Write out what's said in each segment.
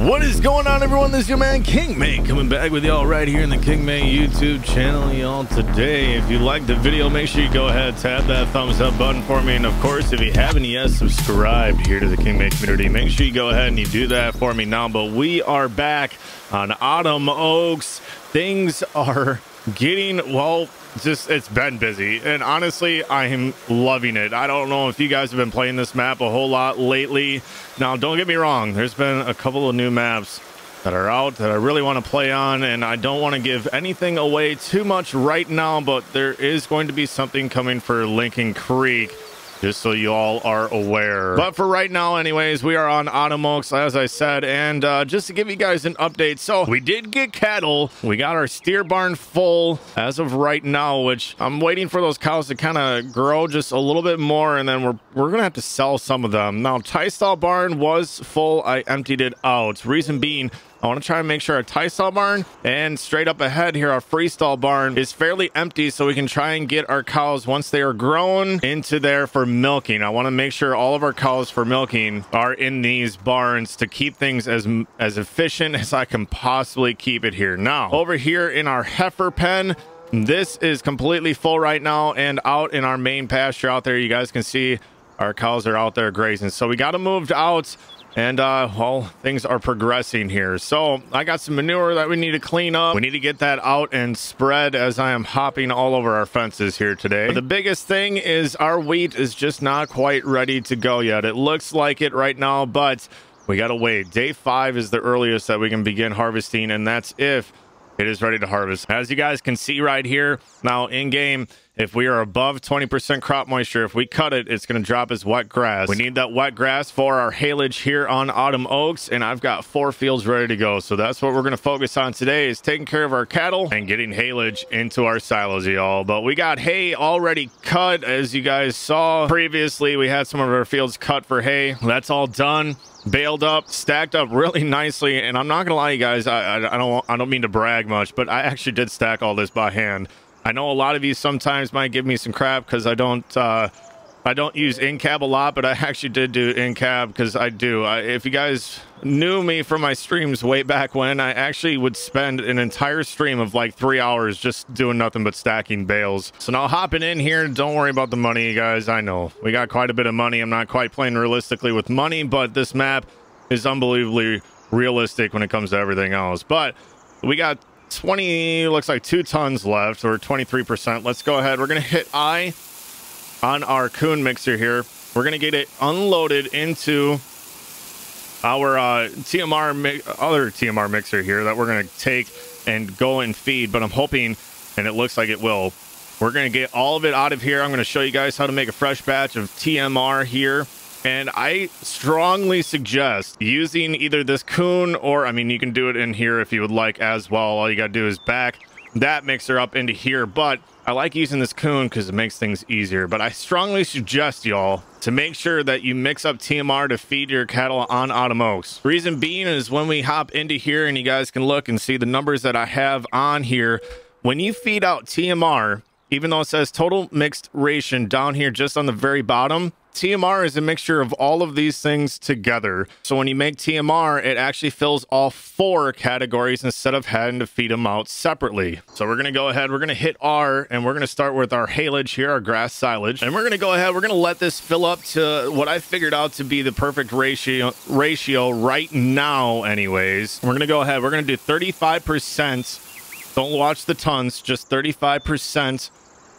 What is going on, everyone? This is your man King May coming back with y'all right here in the King May YouTube channel. Y'all, today, if you like the video, make sure you go ahead, tap that thumbs up button for me. And of course, if you haven't yet subscribed here to the King May community, make sure you go ahead and you do that for me now. But we are back on Autumn Oaks. Things are getting, well, it's been busy, and honestly, I am loving it. I don't know if you guys have been playing this map a whole lot lately. Now, don't get me wrong, there's been a couple of new maps that are out that I really want to play on, and I don't want to give anything away too much right now, but there is going to be something coming for Lincoln Creek, just so you all are aware. But for right now, anyways, we are on Autumn Oaks, as I said, and just to give you guys an update, so we did get cattle. We got our steer barn full as of right now, which I'm waiting for those cows to kind of grow just a little bit more, and then we're gonna have to sell some of them. Now, tie stall barn was full. I emptied it out. Reason being, I want to try and make sure our tie stall barn and straight up ahead here, our freestall barn is fairly empty, so we can try and get our cows, once they are grown, into there for milking. I want to make sure all of our cows for milking are in these barns to keep things as efficient as I can possibly keep it here. Now, over here in our heifer pen, this is completely full right now, and out in our main pasture out there, you guys can see our cows are out there grazing. So we got them moved out. And, well, things are progressing here. So I got some manure that we need to clean up. We need to get that out and spread as I am hopping all over our fences here today. But the biggest thing is our wheat is just not quite ready to go yet. It looks like it right now, but we got to wait. Day 5 is the earliest that we can begin harvesting, and that's if it is ready to harvest. As you guys can see right here, now in game, if we are above 20% crop moisture, if we cut it, it's going to drop as wet grass. We need that wet grass for our haylage here on Autumn Oaks, and I've got 4 fields ready to go. So that's what we're going to focus on today, is taking care of our cattle and getting haylage into our silos, y'all. But we got hay already cut. As you guys saw previously, we had some of our fields cut for hay. That's all done, baled up, stacked up really nicely. And I'm not gonna lie, you guys, I don't mean to brag much, but I actually did stack all this by hand. I know a lot of you sometimes might give me some crap because I don't use in-cab a lot, but I actually did do in-cab because I do. If you guys knew me from my streams way back when, I actually would spend an entire stream of like 3 hours just doing nothing but stacking bales. So now hopping in here, don't worry about the money, you guys. I know we got quite a bit of money. I'm not quite playing realistically with money, but this map is unbelievably realistic when it comes to everything else. But we got 20, looks like 2 tons left, or 23%. Let's go ahead. We're going to hit I on our coon mixer here. We're going to get it unloaded into our other TMR mixer here that we're going to take and go and feed, but I'm hoping, and it looks like it will, we're going to get all of it out of here. I'm going to show you guys how to make a fresh batch of TMR here. And I strongly suggest using either this coon, or, I mean, you can do it in here if you would like as well. All you got to do is back that mixer up into here. But I like using this coon because it makes things easier. But I strongly suggest y'all to make sure that you mix up TMR to feed your cattle on Autumn Oaks. Reason being is when we hop into here, and you guys can look and see the numbers that I have on here, when you feed out TMR, even though it says total mixed ration down here just on the very bottom, TMR is a mixture of all of these things together. So when you make TMR, it actually fills all 4 categories instead of having to feed them out separately. So we're going to go ahead, we're going to hit R, and we're going to start with our haylage here, our grass silage. And we're going to go ahead, we're going to let this fill up to what I figured out to be the perfect ratio right now anyways. We're going to go ahead, we're going to do 35%. Don't watch the tons, just 35%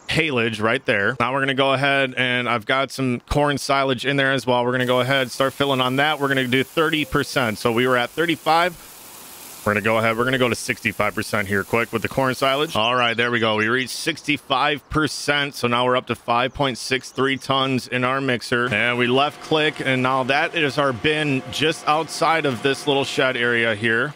haylage right there. Now we're going to go ahead, and I've got some corn silage in there as well. We're going to go ahead, start filling on that. We're going to do 30%. So we were at 35. We're going to go ahead. We're going to go to 65% here quick with the corn silage. All right, there we go. We reached 65%. So now we're up to 5.63 tons in our mixer. And we left click, and now that is our bin just outside of this little shed area here.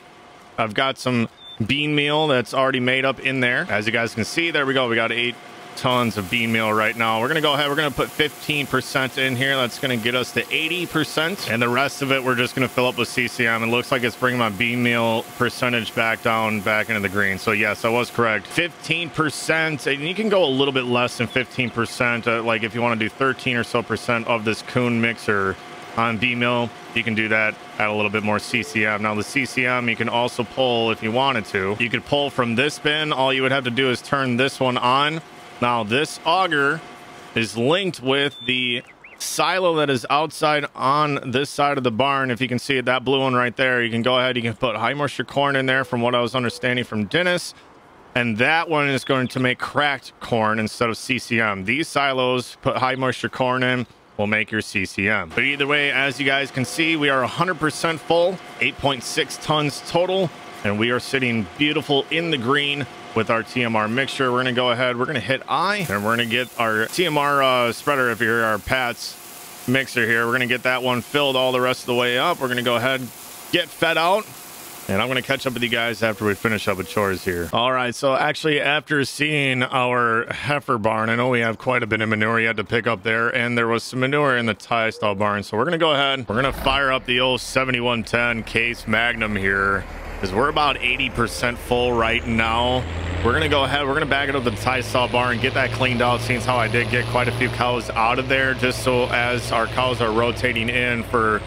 I've got some bean meal that's already made up in there. As you guys can see, there we go. We got 8 tons of bean meal right now. We're gonna go ahead, we're gonna put 15% in here. That's gonna get us to 80%, and the rest of it we're just gonna fill up with CCM. It looks like it's bringing my bean meal percentage back into the green. So yes, I was correct, 15%, and you can go a little bit less than 15%, like if you want to do 13 or so percent of this coon mixer on B mill, you can do that at a little bit more CCM. Now the CCM you can also pull if you wanted to. You could pull from this bin. All you would have to do is turn this one on. Now this auger is linked with the silo that is outside on this side of the barn. If you can see it, that blue one right there, you can go ahead, you can put high moisture corn in there from what I was understanding from Dennis, and that one is going to make cracked corn instead of CCM. These silos, put high moisture corn in, will make your CCM. But either way, as you guys can see, we are 100% full, 8.6 tons total, and we are sitting beautiful in the green with our TMR mixture. We're gonna go ahead, we're gonna hit I, and we're gonna get our TMR spreader, if you're our Pat's mixer here, we're gonna get that one filled all the rest of the way up. We're gonna go ahead, get fed out, and I'm gonna catch up with you guys after we finish up with chores here. All right, so actually after seeing our heifer barn, I know we have quite a bit of manure yet to pick up there, and there was some manure in the tie stall barn. So we're gonna go ahead, we're gonna fire up the old 7110 case Magnum here, because we're about 80% full right now. We're gonna go ahead, we're gonna back it up to the tie stall barn, get that cleaned out, seeing how I did get quite a few cows out of there, just so as our cows are rotating in for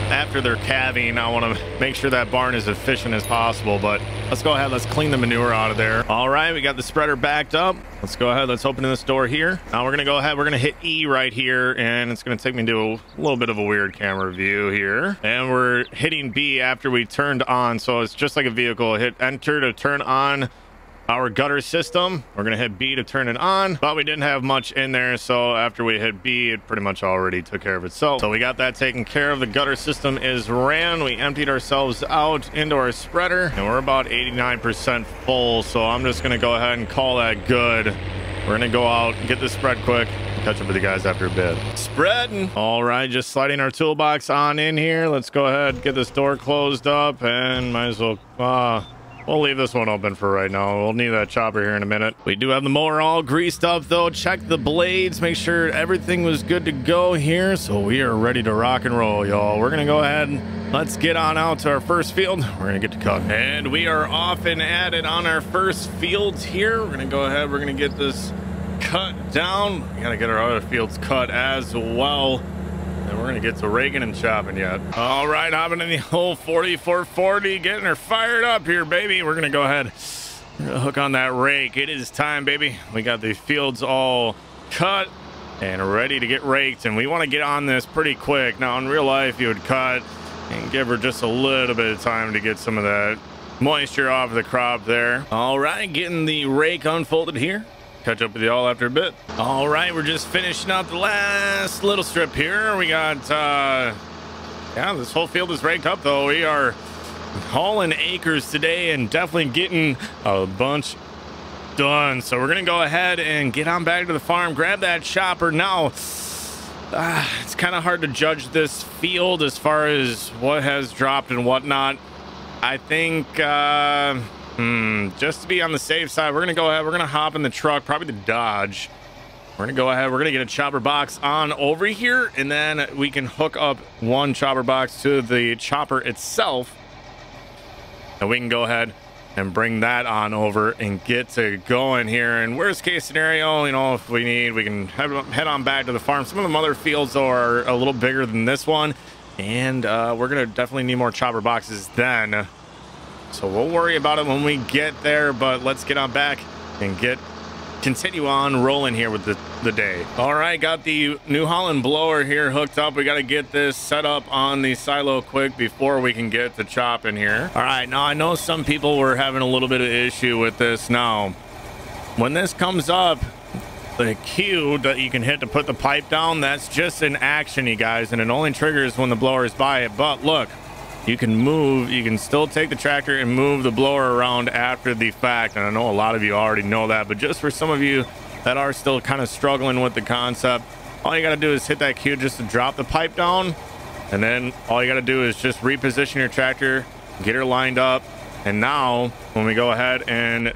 after they're calving, I want to make sure that barn is efficient as possible. But let's go ahead, let's clean the manure out of there. All right, we got the spreader backed up. Let's go ahead, let's open this door here. Now we're gonna go ahead, we're gonna hit E right here, and it's gonna take me to a little bit of a weird camera view here. And we're hitting B after we turned on, so it's just like a vehicle. Hit enter to turn on our gutter system. We're gonna hit B to turn it on, but we didn't have much in there, so after we hit B, it pretty much already took care of itself. So we got that taken care of. The gutter system is ran. We emptied ourselves out into our spreader, and we're about 89% full, so I'm just gonna go ahead and call that good. We're gonna go out, get this spread quick, catch up with you guys after a bit. Spreading. All right, just sliding our toolbox on in here. Let's go ahead, get this door closed up, and might as well we'll leave this one open for right now. We'll need that chopper here in a minute. We do have the mower all greased up though. Check the blades, make sure everything was good to go here. So we are ready to rock and roll, y'all. We're gonna go ahead and let's get on out to our first field. We're gonna get to cut. And we are off and at it on our first fields here. We're gonna go ahead, we're gonna get this cut down. We gotta get our other fields cut as well. And we're gonna get to raking and chopping yet. All right, hopping in the old 4440, getting her fired up here, baby. We're gonna go ahead, we're gonna hook on that rake. It is time, baby. We got the fields all cut and ready to get raked, and we want to get on this pretty quick. Now, in real life, you would cut and give her just a little bit of time to get some of that moisture off of the crop there. All right, getting the rake unfolded here. Catch up with y'all after a bit. All right, we're just finishing out the last little strip here. We got yeah, this whole field is raked up though. We are hauling acres today and definitely getting a bunch done. So we're gonna go ahead and get on back to the farm, grab that chopper. Now it's kind of hard to judge this field as far as what has dropped and whatnot. I think just to be on the safe side, we're gonna go ahead, we're gonna hop in the truck, probably the Dodge. We're gonna go ahead, we're gonna get a chopper box on over here, and then we can hook up one chopper box to the chopper itself, and we can go ahead and bring that on over and get to going here. And worst case scenario, you know, if we need, we can head on back to the farm. Some of the other fields are a little bigger than this one, and we're gonna definitely need more chopper boxes then. So we'll worry about it when we get there, but let's get on back and continue on rolling here with the day. All right, got the New Holland blower here hooked up. We got to get this set up on the silo quick before we can get to chopping here. All right, now I know some people were having a little bit of issue with this. Now, when this comes up, the cue that you can hit to put the pipe down, that's just an action, you guys, and it only triggers when the blower is by it. But look, you can move, you can still take the tractor and move the blower around after the fact. And I know a lot of you already know that, but just for some of you that are still kind of struggling with the concept, all you got to do is hit that cue just to drop the pipe down. And then all you got to do is just reposition your tractor, get her lined up. And now when we go ahead and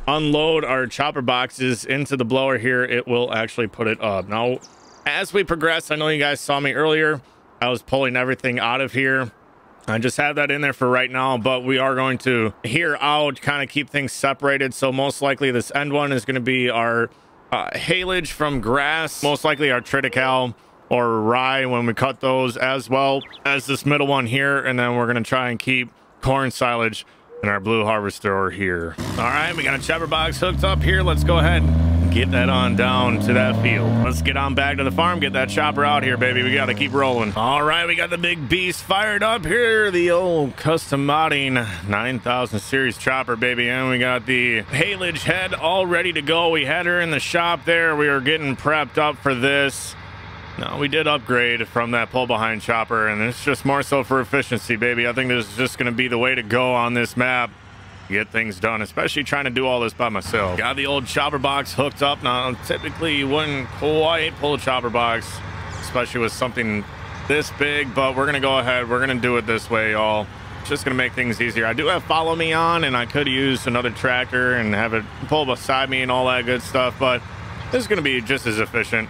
unload our chopper boxes into the blower here, it will actually put it up. Now, as we progress, I know you guys saw me earlier, I was pulling everything out of here. I just have that in there for right now, but we are going to here out kind of keep things separated. So most likely this end one is going to be our haylage from grass, most likely our triticale or rye when we cut those, as well as this middle one here. And then we're going to try and keep corn silage in our blue harvester here. All right, we got a chopper box hooked up here. Let's go ahead and get that on down to that field. Let's get on back to the farm, get that chopper out here, baby. We got to keep rolling. All right, we got the big beast fired up here, the old custom modding 9000 series chopper, baby. And we got the haylage head all ready to go. We had her in the shop there. We were getting prepped up for this. No, we did upgrade from that pull behind chopper, and it's just more so for efficiency, baby. I think this is just going to be the way to go on this map. Get things done, especially trying to do all this by myself. Got the old chopper box hooked up. Now, typically you wouldn't quite pull a chopper box, especially with something this big, but we're going to go ahead. We're going to do it this way, y'all. It's just going to make things easier. I do have follow me on, and I could use another tractor and have it pull beside me and all that good stuff, but this is going to be just as efficient.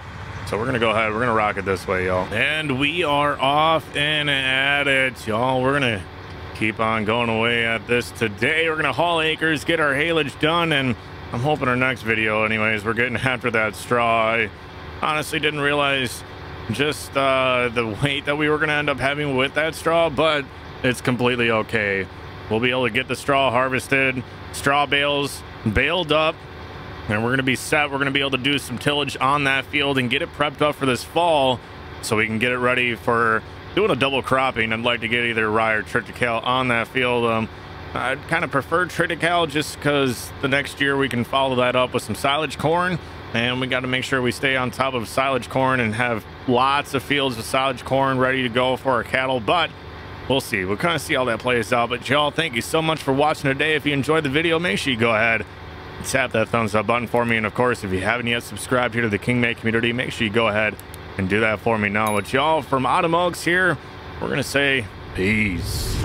So we're going to go ahead. We're going to rock it this way, y'all. And we are off and at it, y'all. We're going to keep on going away at this today. We're going to haul acres, get our haylage done, and I'm hoping our next video, anyways, we're getting after that straw. I honestly didn't realize just the weight that we were going to end up having with that straw, but it's completely okay. We'll be able to get the straw harvested, straw bales baled up, and we're going to be set. We're going to be able to do some tillage on that field and get it prepped up for this fall so we can get it ready for doing a double cropping. I'd like to get either rye or triticale on that field. I'd kind of prefer triticale just because the next year we can follow that up with some silage corn, and we got to make sure we stay on top of silage corn and have lots of fields of silage corn ready to go for our cattle. But we'll see. We'll kind of see how that plays out. But y'all, thank you so much for watching today. If you enjoyed the video, make sure you go ahead, tap that thumbs up button for me. And of course, if you haven't yet subscribed here to the King May community, make sure you go ahead and do that for me now. But y'all, from Autumn Oaks here, we're gonna say peace.